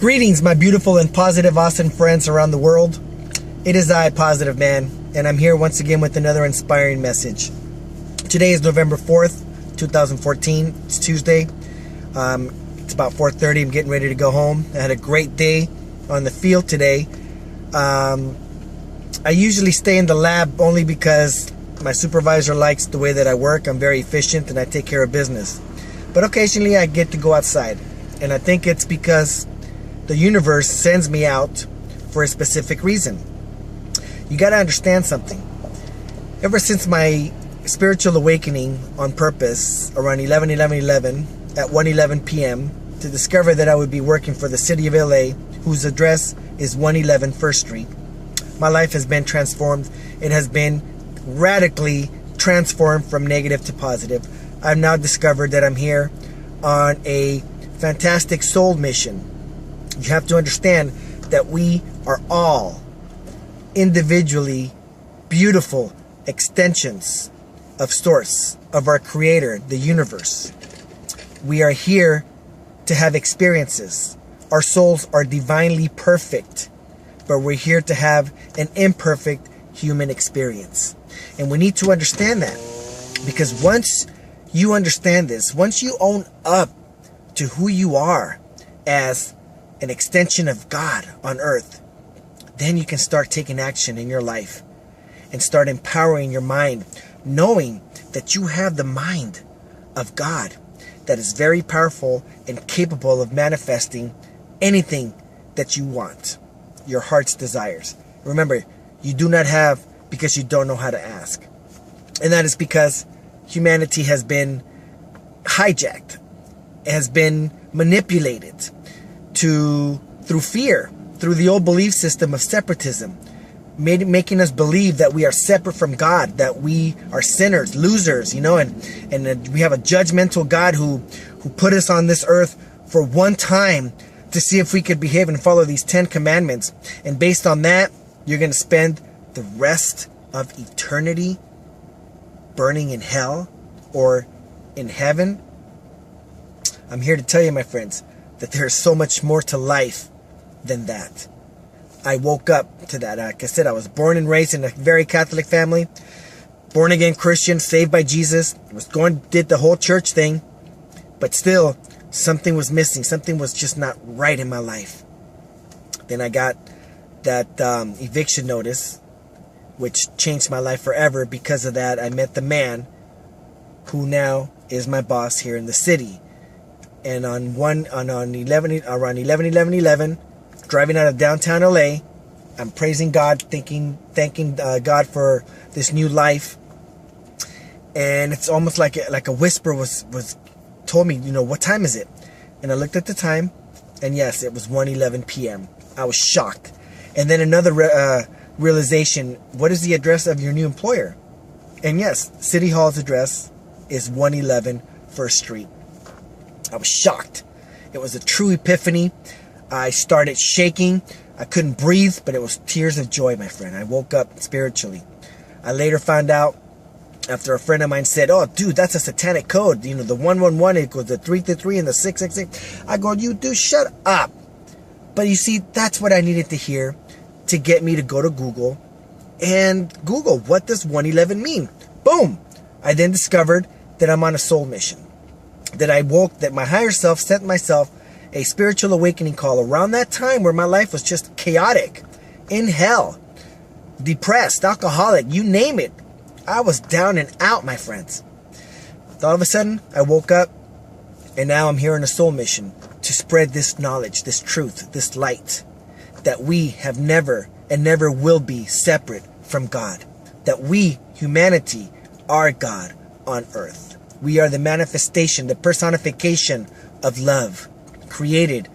Greetings, my beautiful and positive, awesome friends around the world. It is I, Positive Man, and I'm here once again with another inspiring message. Today is November 4th, 2014. It's Tuesday. It's about 4:30. I'm getting ready to go home. I had a great day on the field today. I usually stay in the lab only because my supervisor likes the way that I work. I'm very efficient and I take care of business. But occasionally I get to go outside. And I think it's because the universe sends me out for a specific reason. You got to understand something. Ever since my spiritual awakening on purpose around 11/11/11 at 1:11 p.m. to discover that I would be working for the city of LA, whose address is 111 First Street, my life has been transformed. It has been radically transformed from negative to positive. I've now discovered that I'm here on a fantastic soul mission. You have to understand that we are all individually beautiful extensions of Source, of our Creator, the universe. We are here to have experiences. Our souls are divinely perfect, but we're here to have an imperfect human experience. And we need to understand that, because once you understand this, once you own up to who you are as an extension of God on earth, then you can start taking action in your life and start empowering your mind, knowing that you have the mind of God that is very powerful and capable of manifesting anything that you want, your heart's desires. Remember, you do not have because you don't know how to ask. And that is because humanity has been hijacked, has been manipulated through fear, through the old belief system of separatism, making us believe that we are separate from God, that we are sinners, losers, and we have a judgmental God who put us on this earth for one time to see if we could behave and follow these 10 commandments. And based on that, you're going to spend the rest of eternity burning in hell or in heaven. I'm here to tell you, my friends, that there's so much more to life than that. I woke up to that. Like I said, I was born and raised in a very Catholic family, born again Christian, saved by Jesus, did the whole church thing, but still something was missing. Something was just not right in my life. Then I got that eviction notice, which changed my life forever. Because of that, I met the man who now is my boss here in the city. And around 11/11/11, driving out of downtown LA, I'm praising God, thanking God for this new life. And it's almost like a whisper was told me, what time is it? And I looked at the time, and yes, it was 1:11 p.m. I was shocked. And then another realization: what is the address of your new employer? And yes, City Hall's address is 111 First Street. I was shocked. It was a true epiphany. I started shaking. I couldn't breathe, but it was tears of joy, my friend. I woke up spiritually. I later found out, after a friend of mine said, "Oh, dude, that's a satanic code. The 111 equals the 333 and the 666. I go, "You dude, shut up." But you see, that's what I needed to hear to get me to go to Google and Google, what does 111 mean? Boom. I then discovered that I'm on a soul mission. That my higher self sent myself a spiritual awakening call around that time where my life was just chaotic, in hell, depressed, alcoholic, you name it. I was down and out, my friends. All of a sudden, I woke up, and now I'm here on a soul mission to spread this knowledge, this truth, this light, that we have never and never will be separate from God, that we, humanity, are God on earth. We are the manifestation, the personification of love, created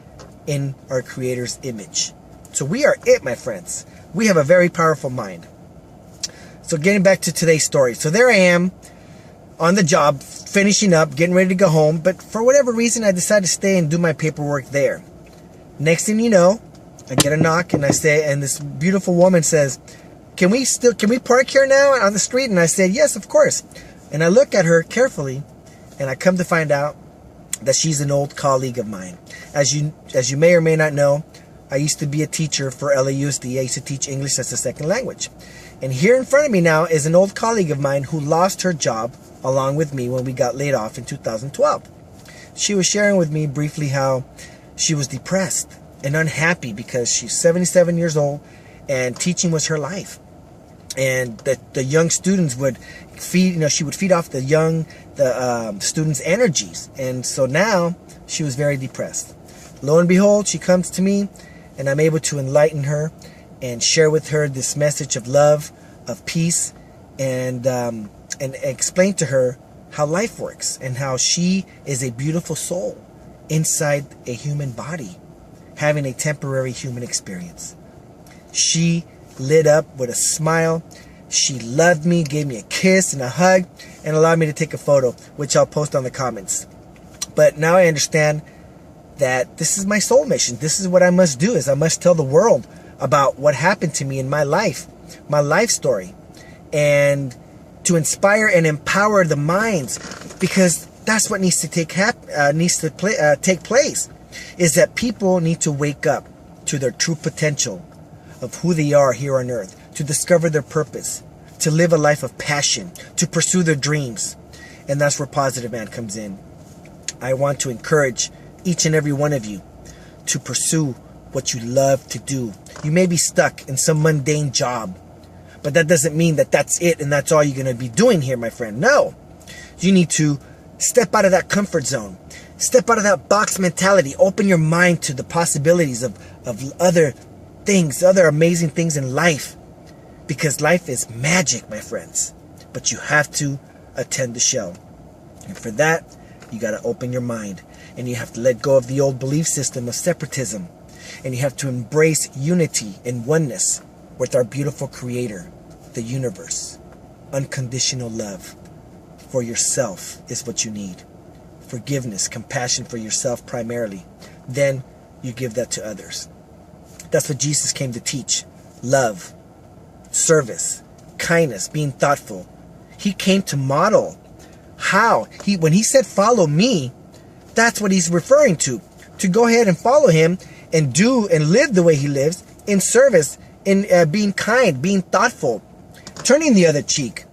in our Creator's image. So we are it, my friends. We have a very powerful mind. So getting back to today's story. So there I am on the job, finishing up, getting ready to go home. But for whatever reason, I decided to stay and do my paperwork there. Next thing you know, I get a knock and this beautiful woman says, can we park here now on the street? And I said, yes, of course. And I look at her carefully, and I come to find out that she's an old colleague of mine. As you may or may not know, I used to be a teacher for LAUSD. I used to teach English as a second language. And here in front of me now is an old colleague of mine who lost her job along with me when we got laid off in 2012. She was sharing with me briefly how she was depressed and unhappy because she's 77 years old and teaching was her life. And the young students would feed, she would feed off the students' energies. And so now she was very depressed. Lo and behold, she comes to me and I'm able to enlighten her and share with her this message of love, of peace, and explain to her how life works and how she is a beautiful soul inside a human body, having a temporary human experience. She lit up with a smile. She loved me, gave me a kiss and a hug, and allowed me to take a photo, which I'll post on the comments. But now I understand that this is my soul mission. This is what I must do, is I must tell the world about what happened to me in my life story, and to inspire and empower the minds, because that's what needs to take place, is that people need to wake up to their true potential of who they are here on earth, to discover their purpose, to live a life of passion, to pursue their dreams. And that's where Positive Man comes in. I want to encourage each and every one of you to pursue what you love to do. You may be stuck in some mundane job, but that doesn't mean that that's it and that's all you're going to be doing here, my friend. No, you need to step out of that comfort zone. Step out of that box mentality. Open your mind to the possibilities of other things, other amazing things in life. Because life is magic, my friends. But you have to attend the show. And for that, you got to open your mind. And you have to let go of the old belief system of separatism. And you have to embrace unity and oneness with our beautiful Creator, the universe. Unconditional love for yourself is what you need. Forgiveness, compassion for yourself primarily. Then you give that to others. That's what Jesus came to teach. Love, service, kindness, being thoughtful. He came to model how. When he said, follow me, that's what he's referring to. To go ahead and follow him and do and live the way he lives, in service, in being kind, being thoughtful, turning the other cheek.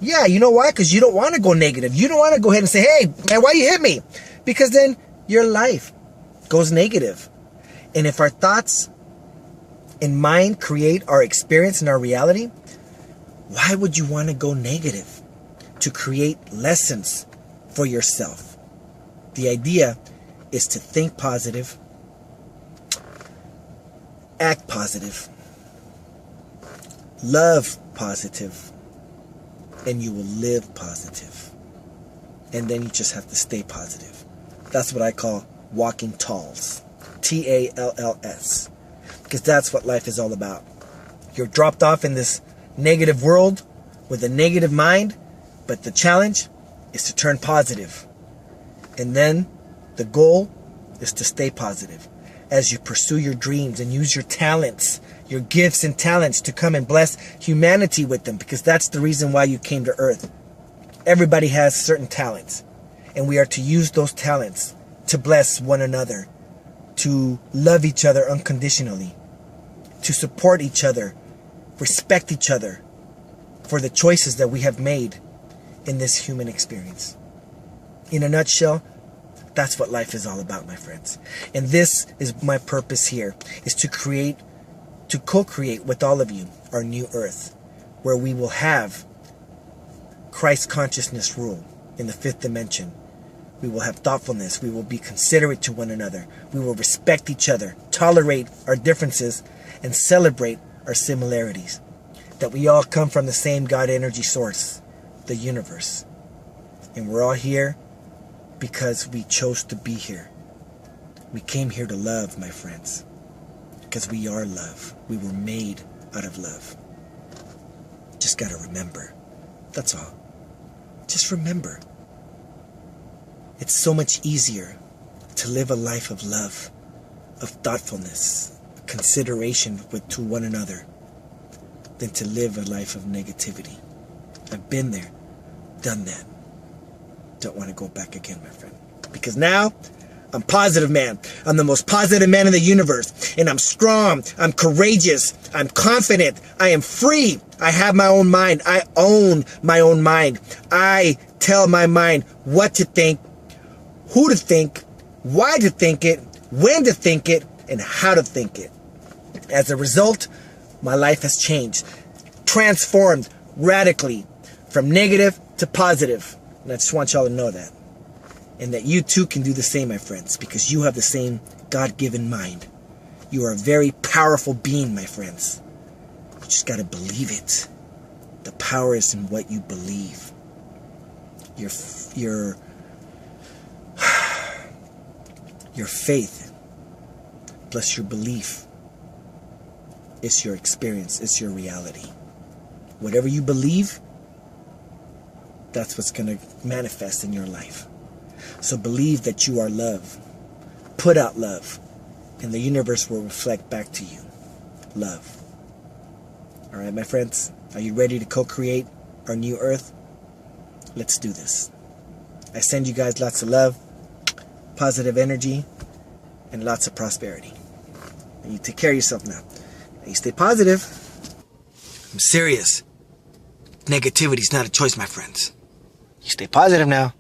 Yeah, you know why? Because you don't want to go negative. You don't want to go ahead and say, hey, man, why you hit me? Because then your life goes negative. And if our thoughts and mind create our experience and our reality, why would you want to go negative? To create lessons for yourself. The idea is to think positive, act positive, love positive, and you will live positive. And then you just have to stay positive. That's what I call walking talls. TALLS. Because that's what life is all about. You're dropped off in this negative world with a negative mind, but the challenge is to turn positive. And then the goal is to stay positive as you pursue your dreams and use your talents, your gifts and talents, to come and bless humanity with them, because that's the reason why you came to earth. Everybody has certain talents, and we are to use those talents to bless one another, to love each other unconditionally, to support each other, respect each other for the choices that we have made in this human experience. In a nutshell, that's what life is all about, my friends. And this is my purpose here, is to co-create with all of you our new earth, where we will have Christ consciousness rule in the fifth dimension. We will have thoughtfulness. We will be considerate to one another. We will respect each other, tolerate our differences, and celebrate our similarities. That we all come from the same God energy source, the universe. And we're all here because we chose to be here. We came here to love, my friends. Because we are love. We were made out of love. Just gotta remember. That's all. Just remember. It's so much easier to live a life of love, of thoughtfulness, consideration to one another, than to live a life of negativity. I've been there, done that. Don't want to go back again, my friend. Because now, I'm positive man. I'm the most positive man in the universe. And I'm strong. I'm courageous. I'm confident. I am free. I have my own mind. I own my own mind. I tell my mind what to think, who to think, why to think it, when to think it, and how to think it. As a result, my life has changed, transformed radically from negative to positive. And I just want y'all to know that. And that you too can do the same, my friends, because you have the same God-given mind. You are a very powerful being, my friends. You just got to believe it. The power is in what you believe. Your faith plus your belief is your experience, it's your reality. Whatever you believe, that's what's going to manifest in your life. So believe that you are love. Put out love, and the universe will reflect back to you love. All right, my friends, are you ready to co-create our new earth? Let's do this. I send you guys lots of love, positive energy, and lots of prosperity. And you take care of yourself now. And you stay positive. I'm serious. Negativity's not a choice, my friends. You stay positive now.